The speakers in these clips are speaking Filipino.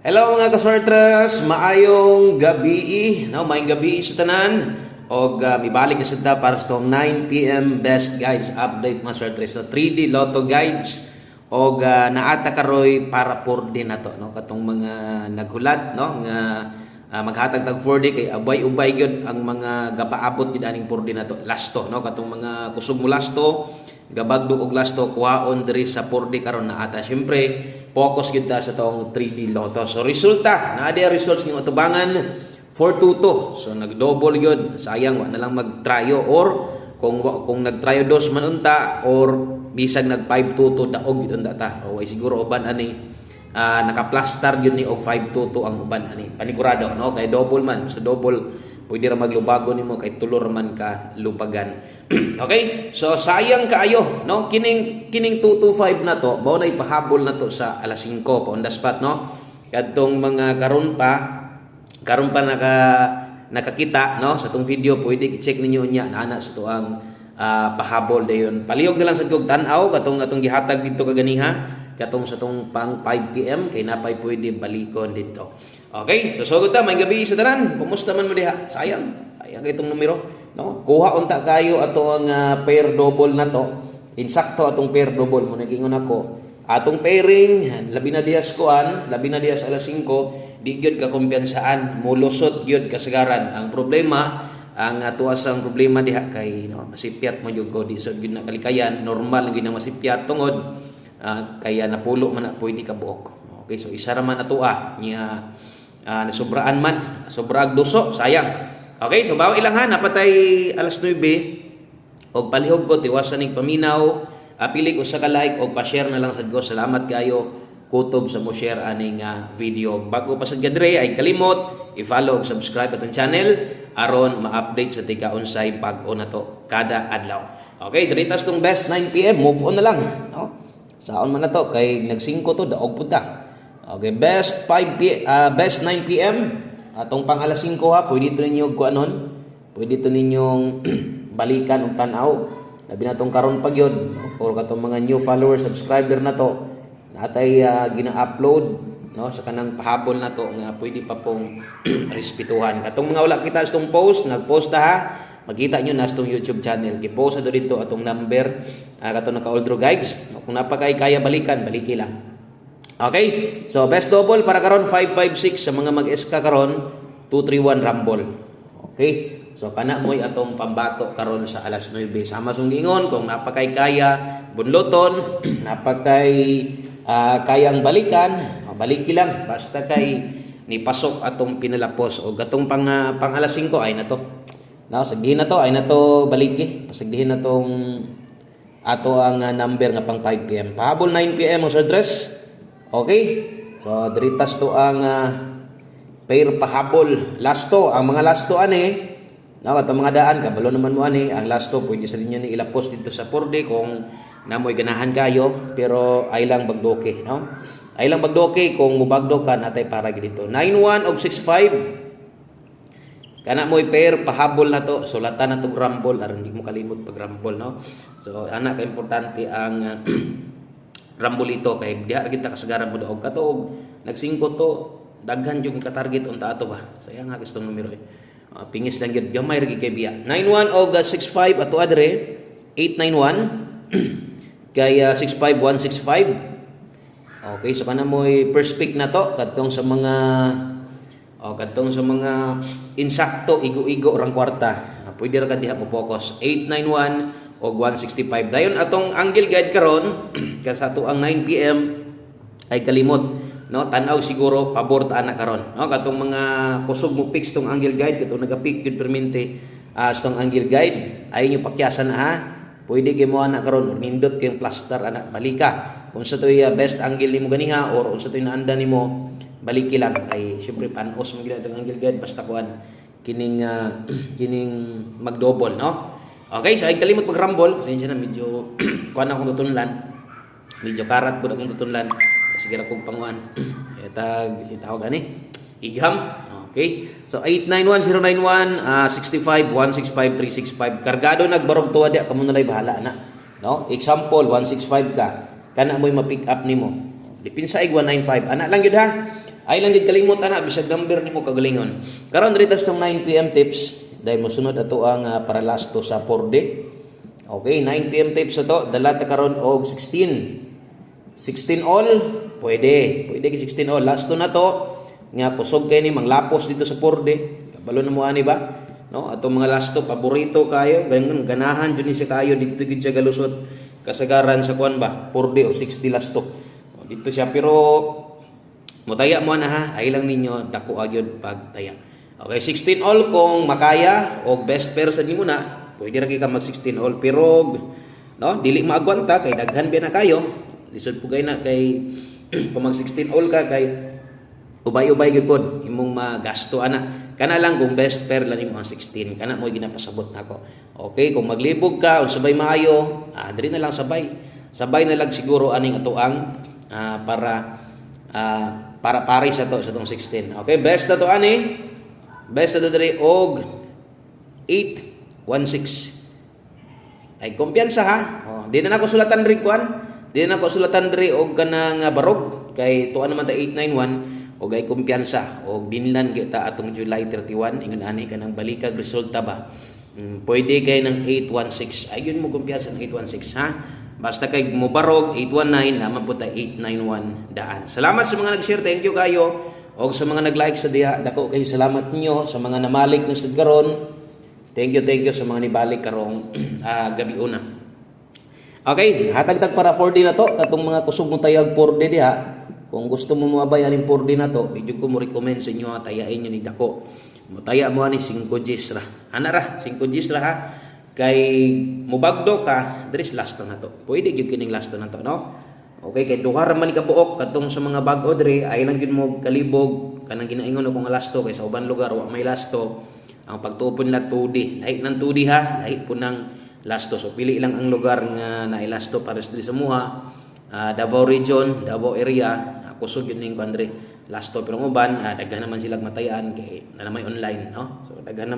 Hello mga kaswertres, maayong gabi, no? Maayong gabi sa tanan. Og mibalik na sada para sa 9 PM best guides update mga swertres. So 3D Lotto guides og naata karoy para 4D na to, no? Katong mga naghulat, no? Nga maghatag tag 4D kay abay-ubay gyud ang mga gapaabot gid aning 4D na to. Lasto, no? Katong mga kusog mo lasto, gabagdo og lasto kuhaon diri sa 4D karon naata. Syempre focus gid ta sa tong 3D Lotto. So resulta, naa di results ning atubangan 422. So nag-double gyud. Sayang wa na lang mag-tryo or kung nag-tryo dos man unta or bisag nag 522 daog gyud unta ta. O siguro uban ani naka-plaster gyud ni og 522 ang uban ani. Panigurado no kay double man. So double pwede ra maglubago nimo kay tulor man ka lupagan. Okay? So sayang kaayo, no? Kining 225 na to, mao na ipahabol na to sa alas 5 pa on the spot, no? Kadtong mga karon pa nakakita, no? Sa tong video pwede i-check ninyo unya ana sa tuang pahabol dayon. Palihog na lang sa kog tan-aw katong gihatag dito kaganiha katong sa tong pang 5 PM kay napay pwede balikon dito. Okay, so sugod ta may gabi sa tanan. Kumusta man mo diha? Sayang itong numero, no? Kuha unta kayo ato ang pair double na to. Insakto atong pair double mo nagingon ako. Atong pairing labi na dias alas 5, di gyud ka kumpiyansaan, mulusot gyud kasagaran. Ang problema ang atuas ang problema diha kay no, masipyat mo gyud ko di sud gyud na kalikayan, normal gyud na masipyat tungod kaya napulo man na pwede ka buok. Okay, so isa ra man atua nya nasubraan man, sobrag duso, sayang. Okay, so bawo ilang ha, napatay alas 9 og palihog ko tiwasan ning paminaw, pilig usa ka like og pa-share na lang sad ko. Salamat kayo kutob sa mo share aning video. Bago pa sad gadre ay kalimot i-follow ug subscribe atong channel aron ma-update sa tika unsay bag-o na to kada adlaw. Okay, diritas tong best 9 PM, move on na lang, no? Saon man na to kay nag-5 to daog pud ta. Okay, best 9 PM atong pang alas 5 ha, pwede to ninyo kuanon, pwede to ninyong balikan og tan-aw. Labi na tong karon pa gyud or katong mga new followers, subscriber na to. Natay gina-upload no sa kanang pahabol na to nga pwede pa pong respetuhan. Katong mga wala kita sa tong post, nag-post ta ha. Makita nyo na sa itong YouTube channel. Gipost na dito atong number katong naka-oldro guides. Kung napakay kaya balikan, baliki lang. Okay? So, best double para karon 556 sa mga mag-SK karon 231 Rumble. Okay? So, kana mo'y atong pambato karon sa alas 9. Sama sung gingon kung napakay kaya bunloton, napakay kayang balikan, baliki lang. Basta kay ni pasok atong pinalapos o gatong pang alas 5 ay na to. Now, sagdihin na to, ay na to baliki. Pasagdihin na tong ato ang number nga pang 5 PM. Pahabol 9 PM ang address. Okay? So, diritas to ang pair pahabol. Lasto, ang mga lasto ani, no, katong mga daan, kabalo naman mo ani, ang lasto, pwede sa linya ni ilapos dito sa 4D kung namoy ganahan kayo, pero ay lang bagdoke, no? Ay lang bagdoke kung mubagdo ka natay para dito. 91 og 65. Kana mo'y pair pahabol na to, sulatan na tong rumble aron di mo kalimot pag rumble, no? So ana ka importante ang rumble ito kay diha kita kasagaran mo daog katog nag-5 to daghan jud ka target unta ato ba. Sayang nga gustong numero pingis lang gyud gamay ra kay biya. 91 og 65 ato adre 891 kaya 65165. Okay, so kana mo'y first pick na to kadtong sa mga insakto igo-igo orang kwarta. Pwede ra ka diha mo focus 891 o 165. Dayon atong angle guide karon sa ato ang 9 PM ay kalimot, no? Tan-aw siguro pabor ta ana karon, no? Katong mga kusog mo fix tong angle guide katong naga-pick gud permente sa tong angle guide ay inyo pakyasan na ha. Pwede kay mo ana karon or nindot kay plaster ana balika. Kung sa toy best angle nimo ganiha or kung sa toy naanda nimo baliki lang kay syempre panos mo gid ang angle guide basta kuan kining mag-double, no? Okay, so ay kalimot mag-rumble. Pasensya na medyo kuan akong tutunlan. Medyo karat pud akong tutunlan. Sige ra kog panguan. Etag si tawag ani. Igham. Okay. So 891091 65 165 365 kargado nagbarog tuwa dia kamo nalay bahala na. No? Example 165 ka. Kana mo'y ma-pick up nimo. Dipinsa ig 195. Ana lang gyud ha. Ay lang gid kalimot ana bisag number nimo kagalingon. Karon diri tas tong 9 PM tips dahil mosunod ato ang para last to sa 4D. Okay, 9 PM tips ato dala ta karon og 16. 16 all pwede. Pwede gi 16 all. Last to na to nga kusog kay ni manglapos dito sa 4D. Kabalo na mo ani ba? No, atong mga last to paborito kayo, ganun ganahan jud ni siya kayo dito gid siya galusot kasagaran sa kuan ba? 4D or 60 last to. Dito siya pero mutaya mo na ha, ay lang ninyo dako agyod pagtaya. Okay, 16 all kung makaya o best pair sa nimo na, pwede ra ka mag 16 all pero no, dili maagwanta kay daghan ba na kayo. Lisod po kay na kay kung mag 16 all ka kay ubay-ubay gyud pod imong magasto ana. Kana lang kung best pair lang nimo ang 16, kana mo ginapasabot nako. Okay, kung maglibog ka o sabay maayo, diri na lang sabay. Sabay na lang siguro aning atoang para pares sa tong 16. Okay, best na to ani. Best na to diri og 816. Ay kumpiyansa ha. Di na nako sulatan diri kwan. Di na nako sulatan diri og kanang barog kay tuan naman ta 891 og ay kumpiyansa og dinlan kita atong July 31 ingon ani kanang balikag resulta ba. Pwede kay ng 816. Ay yun mo kumpiyansa ng 816 ha. Basta kay mubarog 819 naman po ta 891 daan. Salamat sa mga nag-share, thank you kayo. O sa mga nag-like sa diha, dako kayo salamat niyo sa mga namalik na sud karon. Thank you sa mga nibalik karong gabi una. Okay, hatagtag para 4D na to katong mga kusog mo tayag 4D diha. Kung gusto mo mabay aning 4D na to, video ko mo recommend sa inyo tayain niyo ni dako. Motaya mo ani 5 Gs ra. Ana ra, 5 Gs ra ha. Kay mubagdo ka diri last na to. Pwede gyud kining last na to, no? Okay, kay duha ra man ka buok katong sa mga bag-o diri ay lang gyud mo kalibog kanang ginaingon ko nga last to kay sa ubang lugar wa may last to. Ang pagtuupon na 2D, lahi ng 2D ha, lahi po ng last to. So pili lang ang lugar nga na last to para sa sa muha. Davao region, Davao area, kusog yun ning kuandre last to pero ang uban daghan naman silang matayan kay na may online, no? So daghan na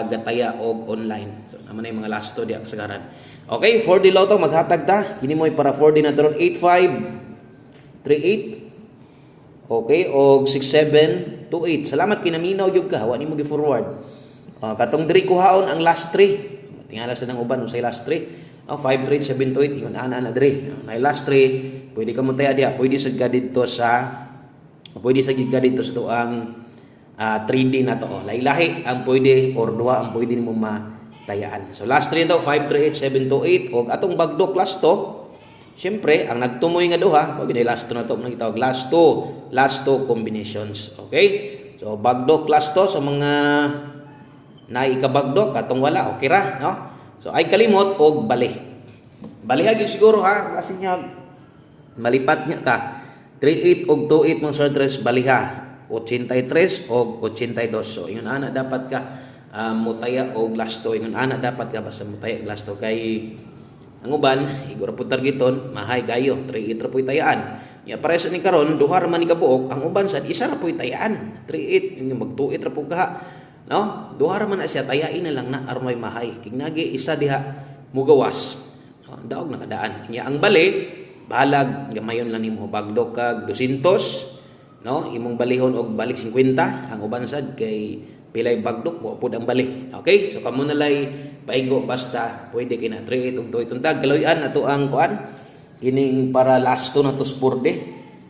gataya og online. So naman ay mga last to diya kasagaran. Okay, 4D Lotto maghatag ta. Kini mo para 4D na taron 8538. Okay, og 6728. Salamat kinaminaw gyud ka. Wa nimo gi-forward. Katong diri kuhaon ang last 3. Tingala sa nang uban usay last 3. 5378 ingon ana diri. Nay last 3, pwede ka mo taya diha. Pwede sa dito sa tuang 3D na to. Lahi-lahi ang pwede or duha ang pwede nimo matayaan. So last 3 to 538728 og atong bagdok last to. Syempre ang nagtumoy nga duha, pag last to na to gitawag last to combinations. Okay? So bagdok last to sa mga naikabagdok katong wala okay ra, no? So ay kalimot og bali. Balihag yung siguro ha kasi nya malipat niya ka. 38 og 28 mong sortres baliha. 83 og 82. So ingon ana dapat ka mutaya og last to. Ingon ana dapat ka basta mutaya og last to kay ang uban igura pud targeton mahay kayo 38 ra puy tayaan. Ya pares ni karon duha ra man ni kabuok ang uban sad isa ra puy tayaan. 38 ingon mag-28 ra pud ka. No? Duha ra man na siya tayain na lang na armay mahay. Kignagi isa diha mugawas. No? Daog nakadaan. Nya ang bali balag gamayon lang nimo bagdok kag 200. No, imong balihon og balik 50 ang uban sad kay pilay bagdok wa pud ang bali. Okay? So kamo na lay paigo basta pwede kina 38 og 2 tuntag kaloy-an nato ang kuan kining para last to na to sporde.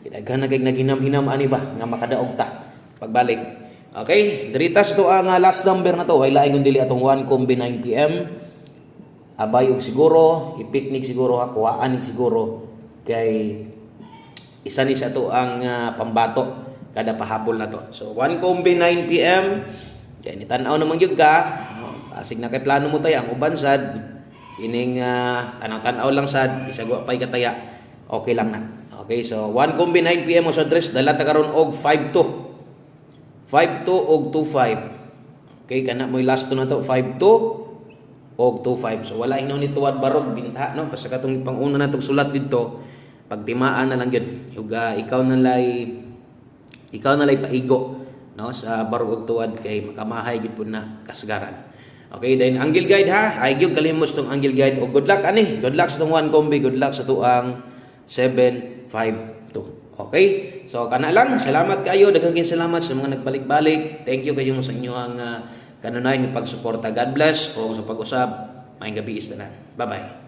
Kidaghan na kay naghinam-hinam ani ba nga makadaog ta pagbalik. Okay? Diritas to ang last number na to ay laing dili atong 1 kombi 9 PM. Abay og siguro, i-picnic siguro ha, kuhaan siguro kay isa ni sa to ang pambato kada pahapol na to. So 1 kombi 9 PM. Kaya ni tan-aw naman gyud ka. Asig na kay plano mo tay ang uban sad ining tanaw-tanaw lang sad bisag wa pay kataya. Okay lang na. Okay, so 1 kombi 9 PM sa address dala ta karon og 52 og 25. Okay, kana mo last to na to 52 og 25. So wala inaw ni tuwad barog binta no basta katong pang-una natong sulat dito. Pagtimaan na lang yun. Yuga, ikaw na lay paigo no sa barog og tuwad kay makamahay gid pud na kasagaran. Okay, then angle guide ha. Ay gyud kalimos tong angle guide og good luck ani. Good luck sa tong 1 kombi, good luck sa tuang 752. Okay? So kana lang, salamat kayo, daghang salamat sa mga nagbalik-balik. Thank you kayo sa inyong kanunay nga pagsuporta. God bless o sa pag-usab. Maayong gabi is tanan. Bye-bye.